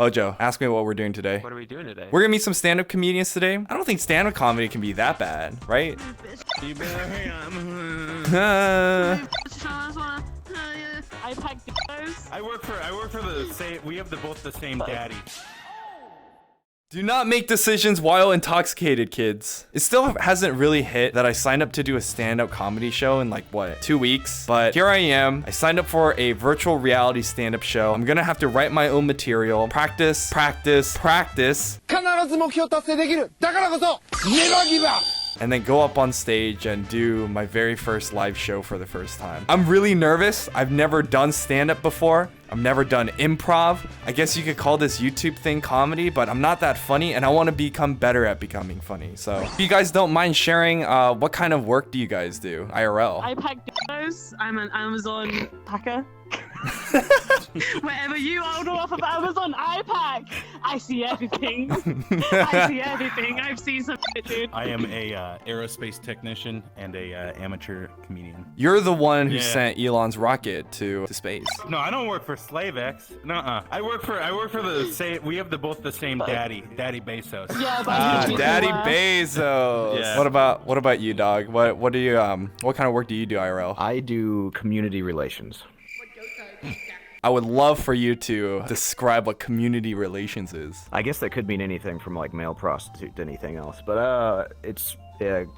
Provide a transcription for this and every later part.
Mojo, ask me what we're doing today. What are we doing today? We're gonna meet some stand-up comedians today. I don't think stand-up comedy can be that bad, right? I pack dildos. I work for the same. We have both the same daddy. Do not make decisions while intoxicated, kids. It still hasn't really hit that I signed up to do a stand-up comedy show in like, what, 2 weeks? But here I am. I signed up for a virtual reality stand-up show. I'm gonna have to write my own material, practice, and then go up on stage and do my very first live show for the first time. I'm really nervous. I've never done stand-up before. I've never done improv. I guess you could call this YouTube thing comedy, but I'm not that funny and I want to become better at becoming funny. So if you guys don't mind sharing, what kind of work do you guys do, IRL? I pack dildos. I'm an Amazon packer. Wherever you order off of Amazon, I pack. I see everything. I see everything. I've seen some shit, dude. I am a aerospace technician and a amateur comedian. You're the one who sent Elon's rocket to space. No, I don't work for SlaveX. Nuh-uh. I work for the same. We have both the same daddy, Daddy Bezos. Yeah, but Daddy Bezos. Yeah. What about you, dog? What do you what kind of work do you do, IRL? I do community relations. I would love for you to describe what community relations is. I guess that could mean anything from like male prostitute to anything else, but it's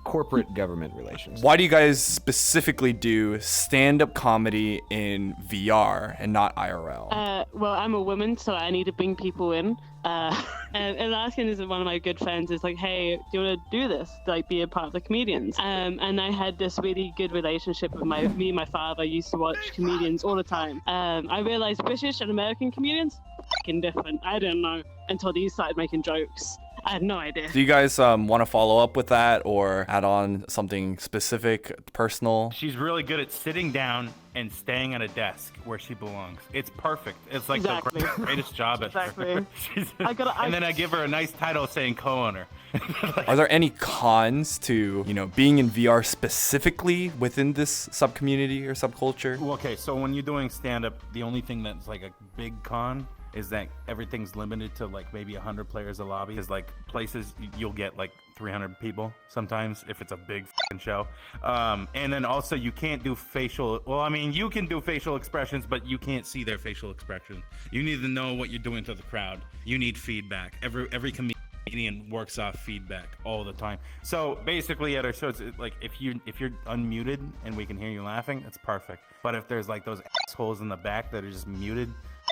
corporate government relations. Why do you guys specifically do stand-up comedy in VR and not IRL? Well, I'm a woman, so I need to bring people in. And Alaskan is one of my good friends. Is like, hey, do you want to do this? Like, be a part of the comedians. And I had this really good relationship with me and my father. Used to watch comedians all the time. I realized British and American comedians fucking different. I didn't know until these started making jokes. I had no idea. Do you guys want to follow up with that or add on something specific, personal? She's really good at sitting down and staying at a desk where she belongs. It's perfect. It's like Exactly. the greatest job ever. Exactly. And then I give her a nice title saying co-owner. Are there any cons to, being in VR specifically within this subcommunity or subculture? Well, okay, so when you're doing stand-up, the only thing that's like a big con is that everything's limited to like maybe 100 players a lobby. Because like places you'll get like 300 people sometimes if it's a big show. And then also you can't do you can do facial expressions, but you can't see their facial expression. You need to know what you're doing to the crowd. You need feedback. Every comedian works off feedback all the time. So basically at our shows, like if you're unmuted and we can hear you laughing, that's perfect. But if there's like those assholes in the back that are just muted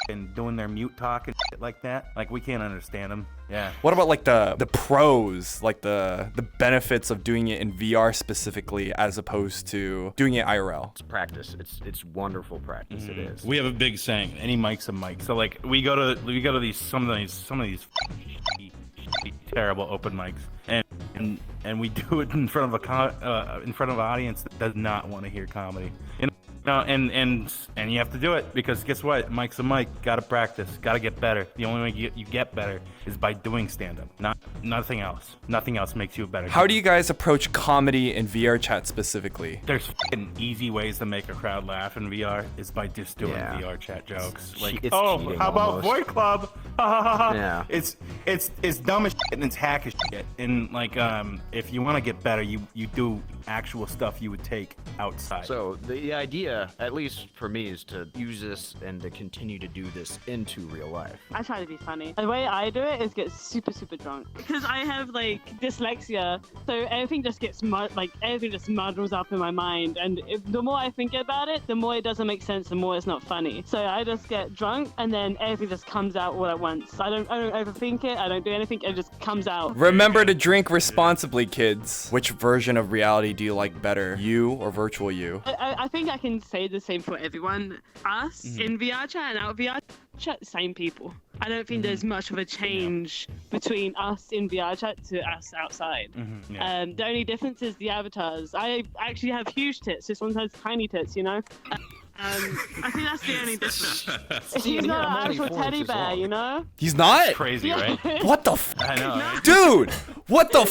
and doing their mute talk and shit like that, like we can't understand them. Yeah. What about like the pros, like the benefits of doing it in VR specifically as opposed to doing it IRL? It's practice. It's wonderful practice. It is. We have a big saying: any mic's a mic. So like we go to these some of these terrible open mics, and we do it in front of an audience that does not want to hear comedy. And you have to do it because guess what? Mic's a mic. Gotta practice. Gotta get better. The only way you get better is by doing stand-up. Nothing else. Nothing else makes you better. How do you guys approach comedy in VRChat specifically? There's fucking easy ways to make a crowd laugh in VR is by just doing VRChat jokes. It's Like, cheating how about almost. Void Club? Yeah. It's dumb as shit and it's hack as shit. And like, if you want to get better, you do actual stuff you would take outside. So the idea, at least for me, is to use this and to continue to do this into real life. I try to be funny. The way I do it is get super, super drunk. Because I have, like, dyslexia, so everything just gets, everything just muddles up in my mind. And the more I think about it, the more it doesn't make sense, the more it's not funny. So I just get drunk, and then everything just comes out all at once. I don't overthink it, I don't do anything, it just comes out. Remember to drink responsibly, kids. Which version of reality do you like better, you or virtual you? I think I can say the same for everyone. Us in VRChat and out VRChat, same people. I don't think there's much of a change between us in VRChat to us outside. The only difference is the avatars. I actually have huge tits. This one has tiny tits, I think that's the only difference. He's not an actual teddy bear, He's not? Crazy, right? What the I know, right? Dude, what the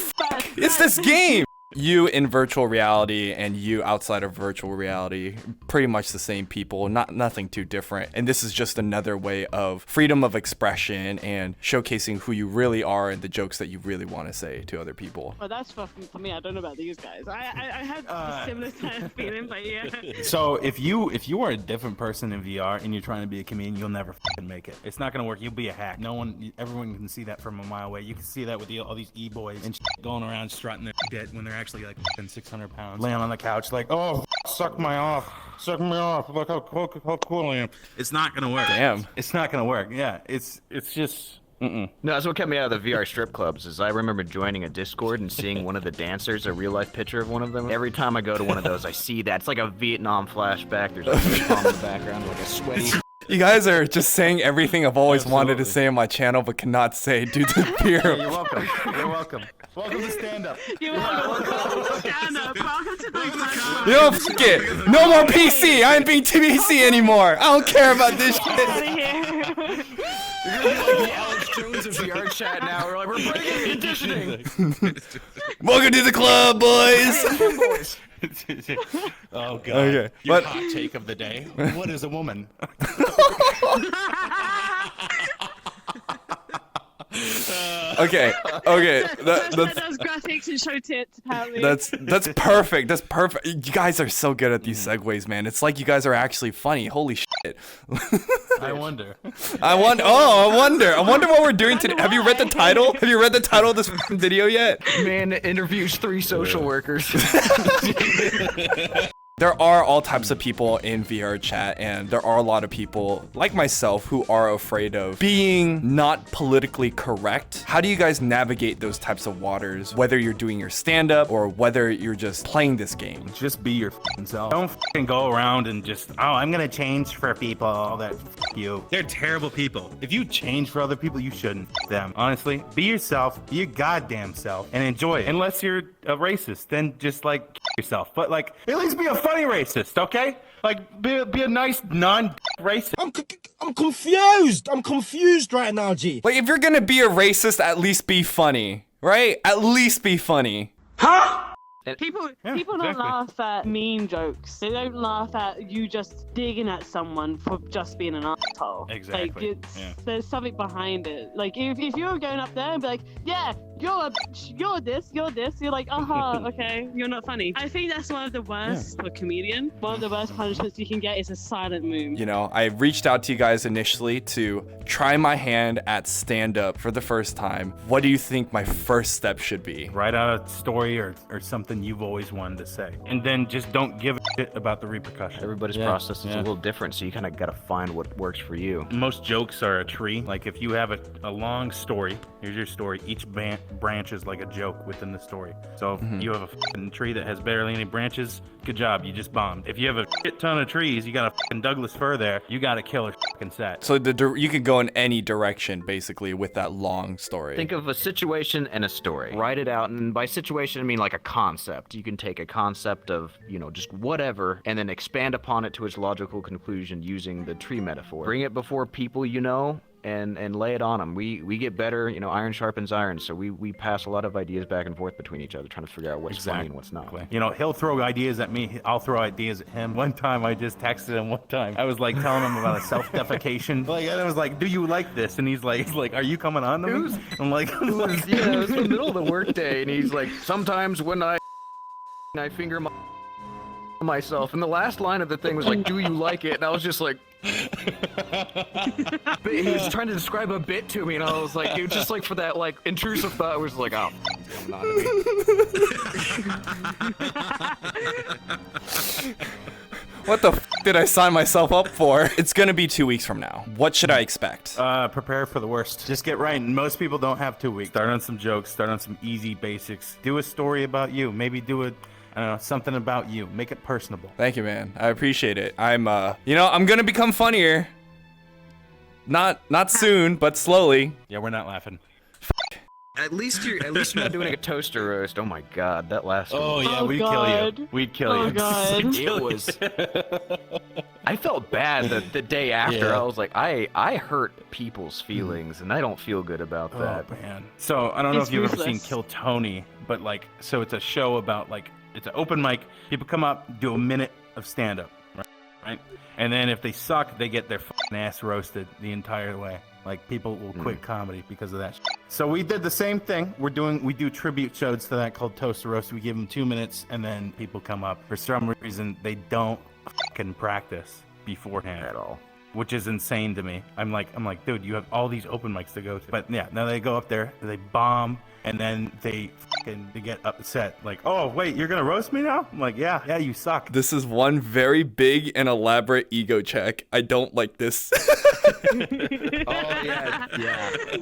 is this game? You in virtual reality and you outside of virtual reality, pretty much the same people, nothing too different. And this is just another way of freedom of expression and showcasing who you really are and the jokes that you really want to say to other people. Well, that's for me. I don't know about these guys. I had a similar kind of feeling, but yeah. So if you are a different person in VR and you're trying to be a comedian, you'll never fucking make it. It's not gonna work. You'll be a hack. Everyone can see that from a mile away. You can see that with all these e-boys and going around strutting their shit when they're actually like 600 pounds, laying on the couch like, oh, suck me off, look how cool I am. It's not gonna work. Damn. It's not gonna work. Yeah, it's just. No, that's what kept me out of the VR strip clubs. Is I remember joining a Discord and seeing one of the dancers, a real life picture of one of them. Every time I go to one of those, I see that. It's like a Vietnam flashback. There's like a bomb in the background, like a sweaty. You guys are just saying everything I've always wanted to say on my channel but cannot say due to fear. You're welcome. You're welcome. Welcome to Stand-Up. You're welcome to Stand-Up. Welcome to the club. Yo, fuck it. No more PC. I ain't being PC anymore. I don't care about this shit. Out of here. You're gonna be like the Alex Jones of VR chat now. We're like, we're breaking the conditioning. Welcome to the club, boys. Oh god. Okay, Your but hot take of the day. What is a woman? okay. That's those graphics and show tits, apparently. That's perfect. That's perfect. You guys are so good at these segues, man. It's like you guys are actually funny. Holy shit. I wonder. I wonder what we're doing today. Have you read the title? Have you read the title of this video yet? Man interviews 3 social workers. There are all types of people in VR chat, and there are a lot of people like myself who are afraid of being not politically correct. How do you guys navigate those types of waters, whether you're doing your stand-up or whether you're just playing this game? Just be your f***ing self. Don't f***ing go around and just, oh, I'm gonna change for people. All that, f*** you. They're terrible people. If you change for other people, you shouldn't f*** them. Honestly, be yourself, be your goddamn self, and enjoy it. Unless you're a racist, then just like yourself. But like, at least be a funny racist, okay? Like, be a nice non-racist. I'm confused. I'm confused right now, G. Like, if you're gonna be a racist, at least be funny, right? At least be funny. People don't exactly. laugh at mean jokes. They don't laugh at you just digging at someone for just being an asshole. Exactly. Like, there's something behind it. Like, if you're going up there and be like, yeah, you're a bitch, you're this, you're like, okay, you're not funny. I think that's one of the worst for a comedian. One of the worst punishments you can get is a silent mood. You know, I reached out to you guys initially to try my hand at stand-up for the first time. What do you think my first step should be? Write out a story or something you've always wanted to say. And then just don't give a shit about the repercussions. Everybody's process is a little different, so you kind of got to find what works for you. Most jokes are a tree. Like if you have a long story, here's your story. Each branch is like a joke within the story. So if you have a fucking tree that has barely any branches, good job, you just bombed. If you have a shit ton of trees, you got a fucking Douglas fir there, you got a killer fucking set. So you could go in any direction, basically, with that long story. Think of a situation and a story. Write it out, and by situation, I mean like a concept. You can take a concept of, just whatever, and then expand upon it to its logical conclusion using the tree metaphor. Bring it before people and lay it on them. We get better, iron sharpens iron, so we pass a lot of ideas back and forth between each other, trying to figure out what's funny and what's not. He'll throw ideas at me, I'll throw ideas at him. One time I just texted him I was like telling him about a self-defecation. I was like, do you like this? And he's like, are you coming on to me? I'm like, it was the middle of the workday, and he's like, sometimes when I finger myself, and the last line of the thing was like, do you like it? And I was just like, but he was trying to describe a bit to me, and I was like, it was just like for that like intrusive thought, I was like, oh, it's coming on to me. What the f did I sign myself up for? It's gonna be 2 weeks from now. What should I expect? Prepare for the worst. Just get right. Most people don't have 2 weeks. Start on some jokes, start on some easy basics. Do a story about you. Maybe do something about you. Make it personable. Thank you, man. I appreciate it. I'm gonna become funnier. Not soon, but slowly. Yeah, we're not laughing. At least you're not doing a toaster roast. Oh my god, that last one. Oh yeah, Oh, we'd God. kill you. We'd kill Oh, you. God. It was. I felt bad the day after. Yeah. I was like, I hurt people's feelings, and I don't feel good about that. Oh man. So I don't know It's if you've ever seen ruthless. Kill Tony, but like, so it's a show about like, it's an open mic. People come up, do a minute of stand up, right? And then if they suck, they get their fucking ass roasted the entire way. Like people will quit comedy because of that. So we did the same thing. We do tribute shows to that called Toast to Roast. We give them 2 minutes, and then people come up. For some reason, they don't fucking practice beforehand At all. which is insane to me. I'm like, dude, you have all these open mics to go to. But yeah, now they go up there, they bomb, and then they get upset. Like, oh wait, you're gonna roast me now? I'm like, yeah, you suck. This is one very big and elaborate ego check. I don't like this. Oh yeah.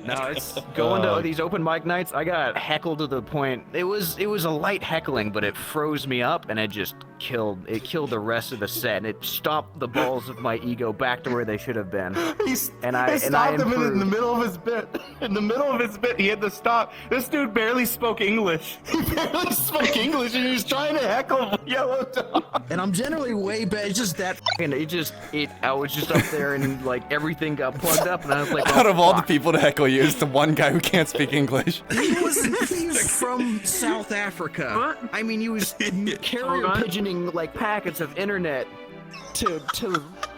No, it's going to these open mic nights. I got heckled to the point. It was a light heckling, but it froze me up, and it just killed the rest of the set. And it stopped the balls of my ego back to where they should have been. He stopped him in the middle of his bit. In the middle of his bit, he had to stop. This dude barely spoke English. He barely spoke English, and he was trying to heckle Yellow Dog. And I'm generally way better. It's just that. And I was just up there, and like everything got plugged up, and I was like, Out of all the fuck. people to heckle you, it's the one guy who can't speak English. He's from South Africa. What? I mean, he was carrier pigeoning like packets of internet to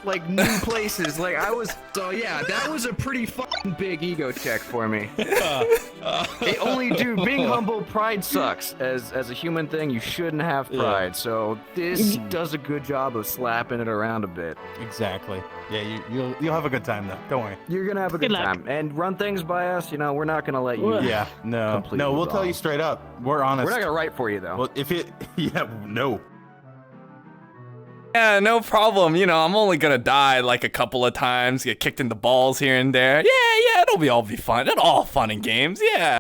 like new places. Like I was. So yeah, that was a pretty fucking big ego check for me. Being humble, pride sucks. As a human thing, you shouldn't have pride. So this does a good job of slapping it around a bit. Exactly. Yeah, you'll have a good time though. Don't worry. You're gonna have a good Good luck. time and run things by us. You know, we're not gonna let you. Well- Yeah, no, Completely we'll tell wrong. you straight up. We're honest. We're not gonna write for you though. Well, no. Yeah, no problem. You know, I'm only gonna die like a couple of times, get kicked in the balls here and there. Yeah, it'll all be fun. It'll all fun and games. Yeah.